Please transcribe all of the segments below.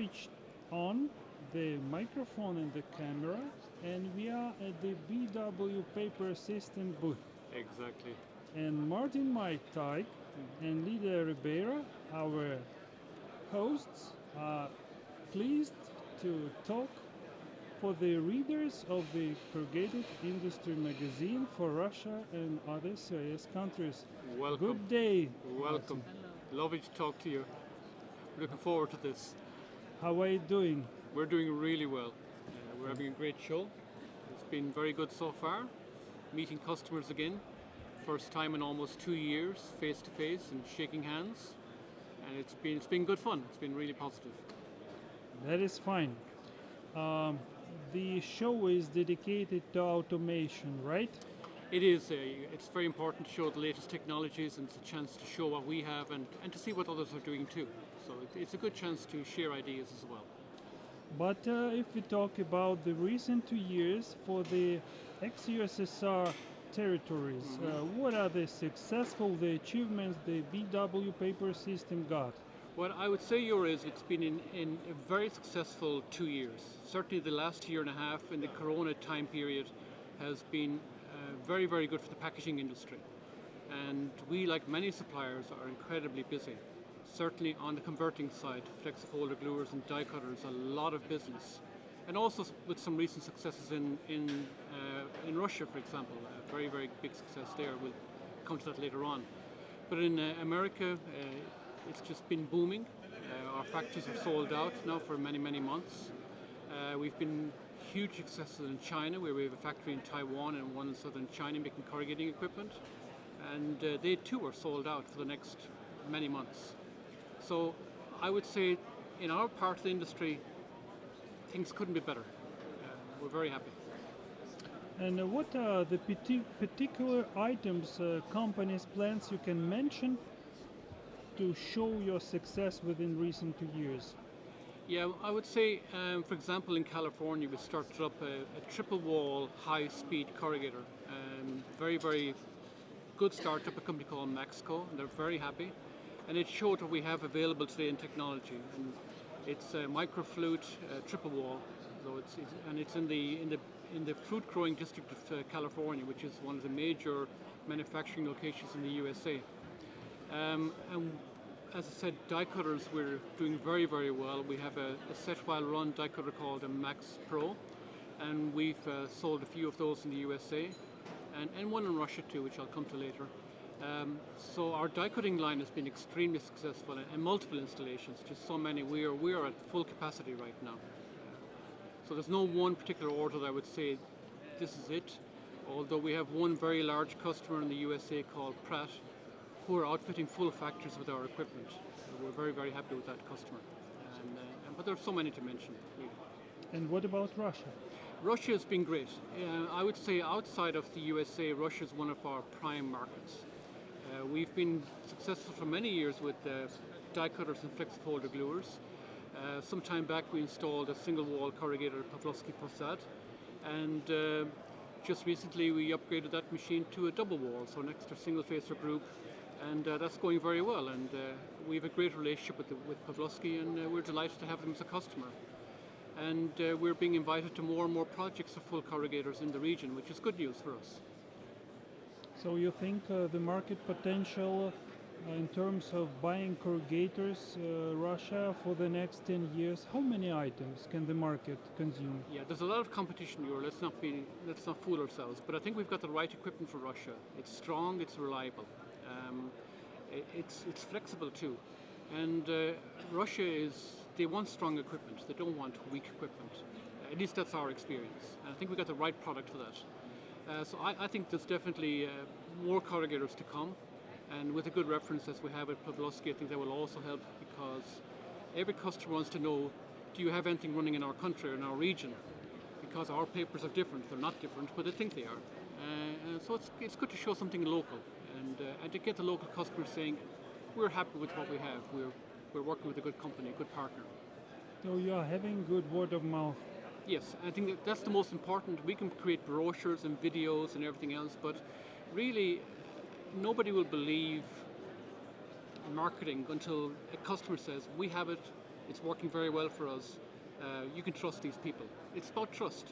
switched on the microphone and the camera, and we are at the BW Papersystem booth. Exactly. And Martin Maitag and Lida Ribeira, our hosts, are pleased to talk for the readers of the Corrugated Industry magazine for Russia and other CIS countries. Welcome. Good day. Welcome. Martin. Lovely to talk to you. Looking forward to this. How are you doing? We're doing really well. We're having a great show. It's been very good so far. Meeting customers again. First time in almost 2 years, face to face and shaking hands. And it's been good fun. It's been really positive. That is fine. The show is dedicated to automation, right? It is. It's very important to show the latest technologies, and it's a chance to show what we have and to see what others are doing too. So it's a good chance to share ideas as well. But if we talk about the recent 2 years for the ex-USSR territories, what are the the achievements the BW Papersystem got? What I would say, is it's been in a very successful 2 years. Certainly the last year and a half in the Corona time period has been very, very good for the packaging industry. And we, like many suppliers, are incredibly busy. Certainly on the converting side, flexifolder gluers and die cutters, a lot of business. And also with some recent successes in Russia, for example, a very, very big success there. We'll come to that later on. But in America, it's just been booming. Our factories are sold out now for many, many months. We've been huge successes in China, where we have a factory in Taiwan and one in southern China making corrugating equipment. And they too are sold out for the next many months. So I would say in our part of the industry, things couldn't be better. We're very happy. And what are the particular items, companies, plans you can mention to show your success within recent 2 years? Yeah, I would say, for example, in California, we started up a triple wall high-speed corrugator. Very, very good startup, a company called Maxco, and they're very happy. And it showed what we have available today in technology. And it's a microflute triple wall, so it's in the fruit growing district of California, which is one of the major manufacturing locations in the USA. And as I said, die cutters, we're doing very, very well. We have a set while run die cutter called a Max Pro, and we've sold a few of those in the USA, and one in Russia too, which I'll come to later. So our die cutting line has been extremely successful, and multiple installations, just so many. We are at full capacity right now. So there's no one particular order that I would say this is it, although we have one very large customer in the USA called Pratt, who are outfitting full factories with our equipment. We're very, very happy with that customer. But there are so many to mention. Really. And what about Russia? Russia has been great. I would say outside of the USA, Russia is one of our prime markets. We've been successful for many years with die cutters and flexifolder gluers. Some time back we installed a single wall corrugator Pavlovsky Posad, and just recently we upgraded that machine to a double wall, so an extra single facer group, and that's going very well. And we have a great relationship with Pavlovsky, and we're delighted to have them as a customer. And we're being invited to more and more projects of full corrugators in the region, which is good news for us. So you think the market potential in terms of buying corrugators, Russia for the next 10 years, how many items can the market consume? Yeah, there's a lot of competition here. Let's not fool ourselves. But I think we've got the right equipment for Russia. It's strong, it's reliable, it's flexible too. And Russia they want strong equipment. They don't want weak equipment. At least that's our experience. And I think we've got the right product for that. So I think there's definitely more corrugators to come, and with a good reference as we have at Pavlovsky, I think that will also help, because every customer wants to know, do you have anything running in our country or in our region? Because our papers are different. They're not different, but they think they are. And so it's good to show something local, and to get the local customer saying, we're happy with what we have. We're working with a good company, a good partner. So you are having good word of mouth. Yes, I think that's the most important. We can create brochures and videos and everything else, but really nobody will believe marketing until a customer says, we have it, It's working very well for us. You can trust these people. It's about trust,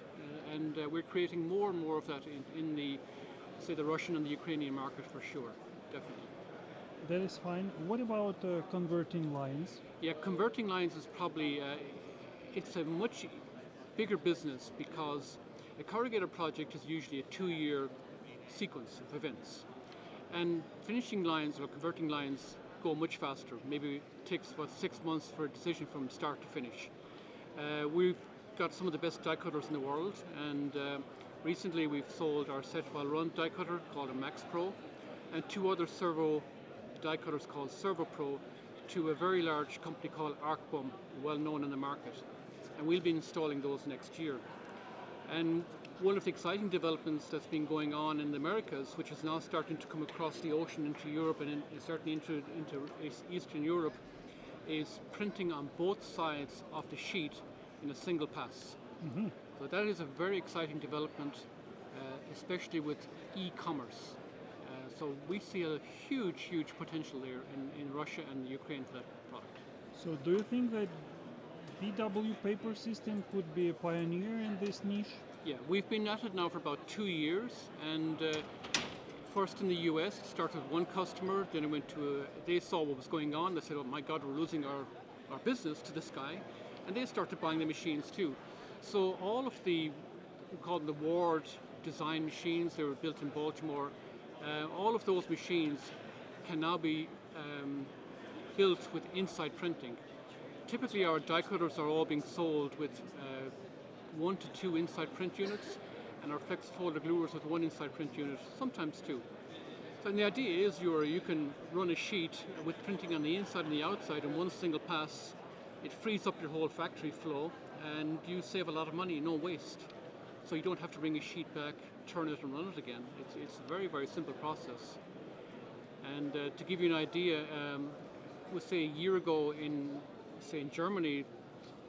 and we're creating more and more of that in the, say, the Russian and the Ukrainian market for sure, definitely. That is fine. What about converting lines? Yeah, converting lines is probably, it's a much bigger business because a corrugator project is usually a 2-year sequence of events. And finishing lines or converting lines go much faster. Maybe it takes about 6 months for a decision from start to finish. We've got some of the best die cutters in the world, and recently we've sold our set while run die cutter called a Max Pro, and 2 other servo die cutters called Servo Pro to a very large company called Arcbum, well known in the market. And we'll be installing those next year. And one of the exciting developments that's been going on in the Americas, which is now starting to come across the ocean into Europe and certainly into Eastern Europe, is printing on both sides of the sheet in a single pass. Mm-hmm. So that is a very exciting development, especially with e-commerce. So we see a huge potential there in Russia and Ukraine for that product. So do you think that BW Papersystem could be a pioneer in this niche? Yeah, we've been at it now for about 2 years, and first in the US, it started with one customer, then it went to, they saw what was going on, they said, oh my God, we're losing our business to this guy, and they started buying the machines too. So all of the, we call them the Ward design machines, they were built in Baltimore, all of those machines can now be built with inside printing. Typically our die cutters are all being sold with 1 to 2 inside print units, and our flex folder gluers with 1 inside print unit, sometimes 2. So the idea is you can run a sheet with printing on the inside and the outside in one single pass. It frees up your whole factory flow, and you save a lot of money, no waste. So you don't have to bring a sheet back, turn it and run it again. It's a very simple process. And to give you an idea, we'll say a year ago in Germany,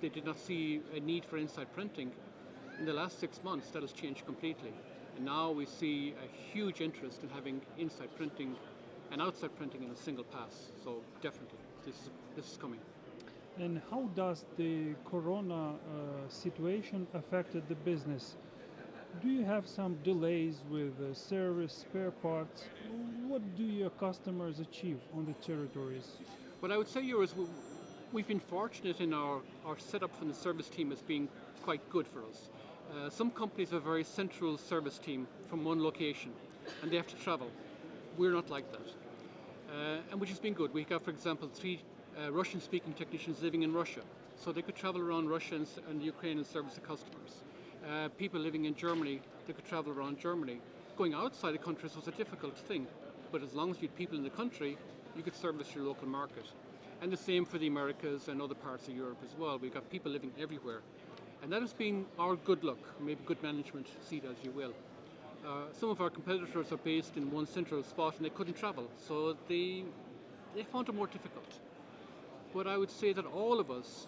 they did not see a need for inside printing. In the last 6 months, that has changed completely. And now we see a huge interest in having inside printing and outside printing in a single pass. So definitely, this is coming. And how does the corona situation affected the business? Do you have some delays with service, spare parts? What do your customers achieve on the territories? What I would say here is we've been fortunate in our setup from the service team as being quite good for us. Some companies have a very central service team from one location, and they have to travel. We're not like that, and which has been good. We got, for example, 3 Russian-speaking technicians living in Russia, so they could travel around Russia and Ukraine and service the customers. People living in Germany, they could travel around Germany. Going outside the countries was a difficult thing, but as long as you had people in the country, you could service your local market. And the same for the Americas and other parts of Europe as well. We've got people living everywhere. And that has been our good luck, maybe good management, see it as you will. Some of our competitors are based in one central spot and they couldn't travel, so they found it more difficult. But I would say that all of us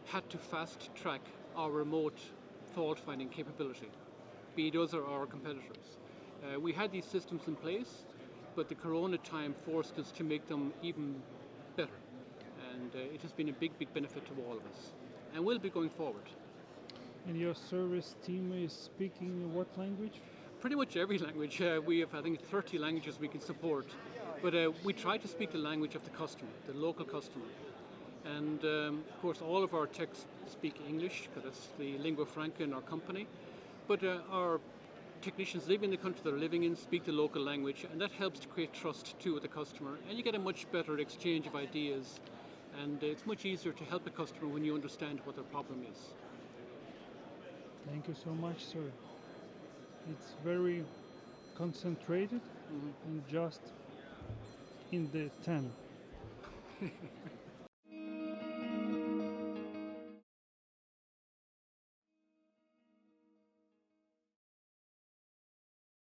had to fast track our remote fault finding capability, be those or our competitors. We had these systems in place, but the corona time forced us to make them even better. And it has been a big benefit to all of us, and will be going forward. And your service team is speaking what language? Pretty much every language. We have, I think, 30 languages we can support, but we try to speak the language of the customer, the local customer. And of course, all of our techs speak English, because that's the lingua franca in our company. But our technicians living in the country they're living in speak the local language, and that helps to create trust too with the customer, and you get a much better exchange of ideas. And it's much easier to help a customer when you understand what their problem is. Thank you so much, sir. It's very concentrated and just in the 10.